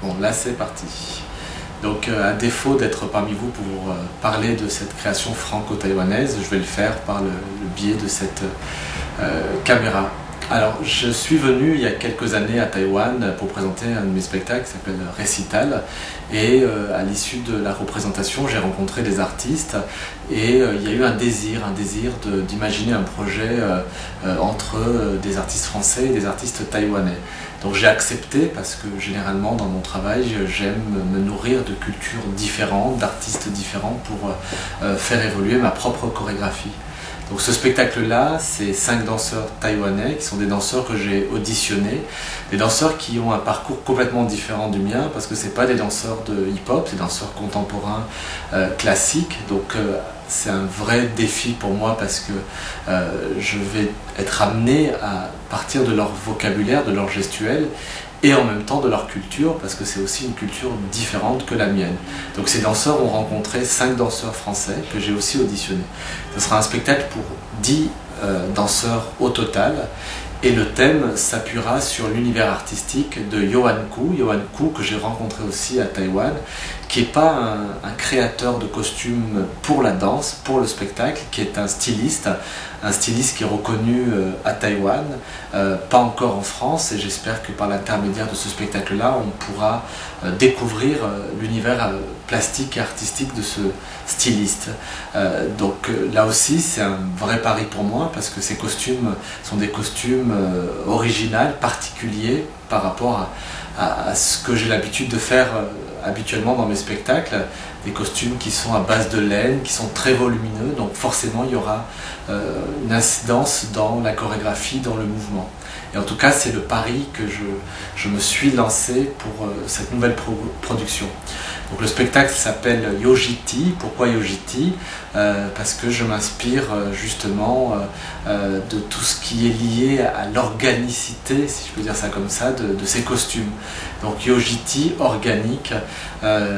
Bon, là c'est parti. Donc à défaut d'être parmi vous pour parler de cette création franco-taïwanaise, je vais le faire par le biais de cette caméra. Alors je suis venu il y a quelques années à Taïwan pour présenter un de mes spectacles qui s'appelle Récital, et à l'issue de la représentation j'ai rencontré des artistes et il y a eu un désir d'imaginer un projet entre des artistes français et des artistes taïwanais. Donc j'ai accepté parce que généralement dans mon travail j'aime me nourrir de cultures différentes, d'artistes différents pour faire évoluer ma propre chorégraphie. Donc ce spectacle-là, c'est 5 danseurs taïwanais qui sont des danseurs que j'ai auditionnés, des danseurs qui ont un parcours complètement différent du mien parce que c'est pas des danseurs de hip-hop, c'est des danseurs contemporains classiques. Donc c'est un vrai défi pour moi parce que je vais être amené à partir de leur vocabulaire, de leur gestuelle, et en même temps de leur culture, parce que c'est aussi une culture différente que la mienne. Donc ces danseurs ont rencontré 5 danseurs français que j'ai aussi auditionnés. Ce sera un spectacle pour 10 danseurs au total, et le thème s'appuiera sur l'univers artistique de Yohan Koo que j'ai rencontré aussi à Taïwan, qui n'est pas un créateur de costumes pour la danse, pour le spectacle, qui est un styliste qui est reconnu à Taïwan, pas encore en France, et j'espère que par l'intermédiaire de ce spectacle-là, on pourra découvrir l'univers plastique et artistique de ce styliste. Donc là aussi, c'est un vrai pari pour moi, parce que ces costumes sont des costumes originaux, particuliers par rapport à ce que j'ai l'habitude de faire habituellement dans mes spectacles, des costumes qui sont à base de laine, qui sont très volumineux, donc forcément il y aura une incidence dans la chorégraphie, dans le mouvement. Et en tout cas, c'est le pari que je me suis lancé pour cette nouvelle production. Donc le spectacle s'appelle Yojiti. Pourquoi Yojiti? Parce que je m'inspire justement de tout ce qui est lié à l'organicité, si je peux dire ça comme ça, de ces costumes. Donc Yojiti, organique,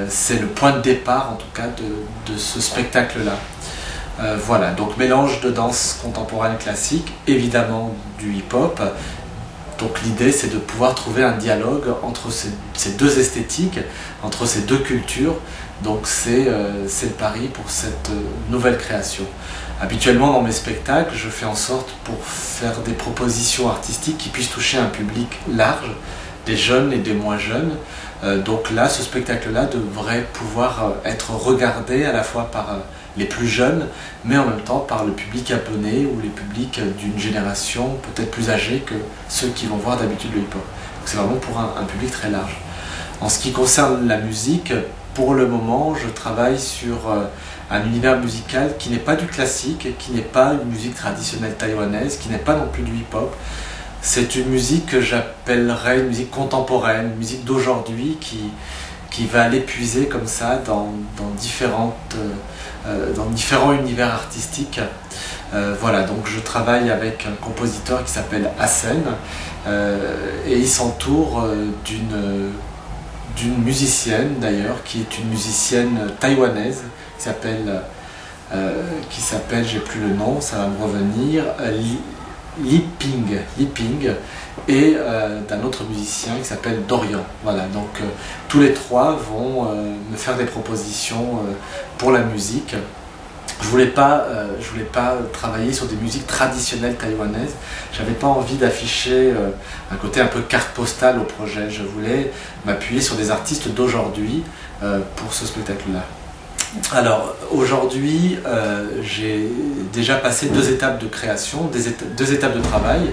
c'est le point de départ en tout cas de ce spectacle-là. Voilà, donc mélange de danse contemporaine classique, évidemment du hip-hop. Donc l'idée, c'est de pouvoir trouver un dialogue entre ces deux esthétiques, entre ces deux cultures. Donc c'est le pari pour cette nouvelle création. Habituellement dans mes spectacles, je fais en sorte pour faire des propositions artistiques qui puissent toucher un public large, des jeunes et des moins jeunes. Donc là, ce spectacle-là devrait pouvoir être regardé à la fois par les plus jeunes, mais en même temps par le public japonais ou les publics d'une génération peut-être plus âgée que ceux qui vont voir d'habitude le hip-hop. Donc c'est vraiment pour un public très large. En ce qui concerne la musique, pour le moment, je travaille sur un univers musical qui n'est pas du classique, qui n'est pas une musique traditionnelle taïwanaise, qui n'est pas non plus du hip-hop. C'est une musique que j'appellerais une musique contemporaine, une musique d'aujourd'hui qui va aller puiser comme ça dans différents univers artistiques. Voilà, donc je travaille avec un compositeur qui s'appelle Hassen et il s'entoure d'une musicienne d'ailleurs, qui est une musicienne taïwanaise qui s'appelle, j'ai plus le nom, ça va me revenir, Li Ping, et d'un autre musicien qui s'appelle Dorian. Voilà, donc tous les trois vont me faire des propositions pour la musique. Je voulais pas travailler sur des musiques traditionnelles taïwanaises. J'avais pas envie d'afficher un côté un peu carte postale au projet. Je voulais m'appuyer sur des artistes d'aujourd'hui pour ce spectacle-là. Alors aujourd'hui, j'ai déjà passé 2 étapes de création, 2 étapes de travail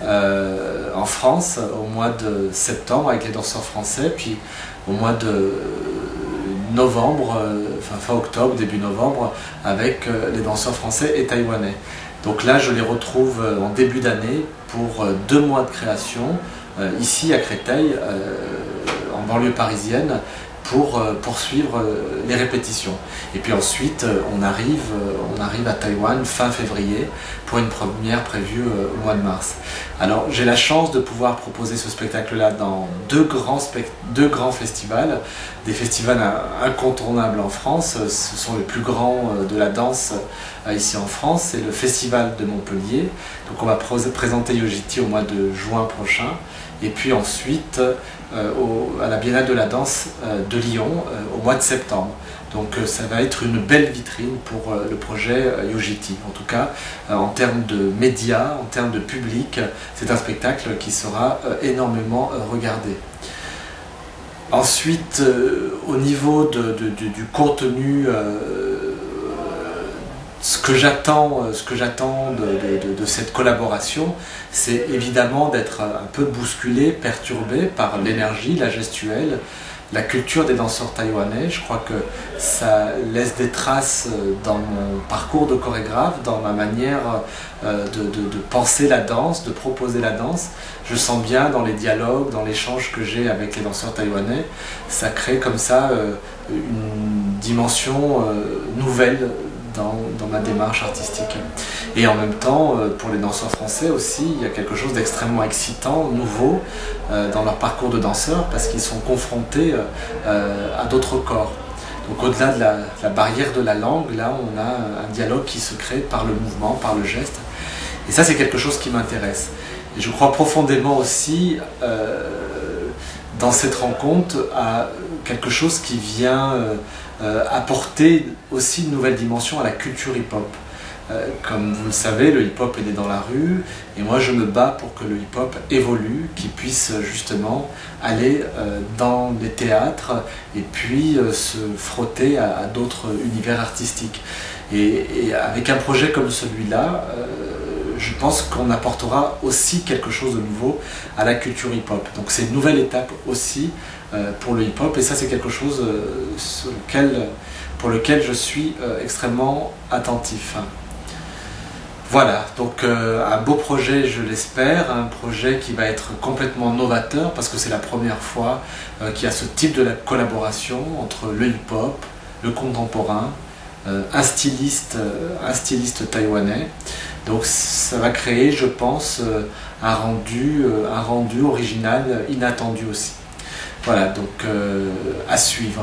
en France au mois de septembre avec les danseurs français, puis au mois de novembre, fin octobre, début novembre, avec les danseurs français et taïwanais. Donc là, je les retrouve en début d'année pour 2 mois de création, ici à Créteil, en banlieue parisienne, pour poursuivre les répétitions. Et puis ensuite, on arrive à Taïwan fin février pour une première prévue au mois de mars. Alors j'ai la chance de pouvoir proposer ce spectacle-là dans 2 grands festivals, des festivals incontournables en France. Ce sont les plus grands de la danse ici en France, c'est le Festival de Montpellier. Donc on va présenter Yojiti au mois de juin prochain. et puis ensuite à la Biennale de la danse de Lyon au mois de septembre. Donc ça va être une belle vitrine pour le projet Yojiti. En tout cas, en termes de médias, en termes de public, c'est un spectacle qui sera énormément regardé. Ensuite, au niveau du contenu, ce que j'attends de cette collaboration, c'est évidemment d'être un peu bousculé, perturbé par l'énergie, la gestuelle, la culture des danseurs taïwanais. Je crois que ça laisse des traces dans mon parcours de chorégraphe, dans ma manière de penser la danse, de proposer la danse. Je sens bien dans les dialogues, dans l'échange que j'ai avec les danseurs taïwanais, ça crée comme ça une dimension nouvelle dans ma démarche artistique. Et en même temps, pour les danseurs français aussi, il y a quelque chose d'extrêmement excitant, nouveau, dans leur parcours de danseurs, parce qu'ils sont confrontés à d'autres corps. Donc au-delà de la barrière de la langue, là on a un dialogue qui se crée par le mouvement, par le geste. Et ça c'est quelque chose qui m'intéresse. Et je crois profondément aussi dans cette rencontre à quelque chose qui vient apporter aussi une nouvelle dimension à la culture hip-hop. Comme vous le savez, le hip-hop est né dans la rue, et moi je me bats pour que le hip-hop évolue, qu'il puisse justement aller dans les théâtres et puis se frotter à d'autres univers artistiques. Et avec un projet comme celui-là, je pense qu'on apportera aussi quelque chose de nouveau à la culture hip-hop. Donc c'est une nouvelle étape aussi pour le hip-hop, et ça c'est quelque chose pour lequel je suis extrêmement attentif. Voilà, donc un beau projet, je l'espère, un projet qui va être complètement novateur parce que c'est la première fois qu'il y a ce type de collaboration entre le hip-hop, le contemporain, un styliste taïwanais. Donc ça va créer, je pense, un rendu original, inattendu aussi. Voilà, donc à suivre.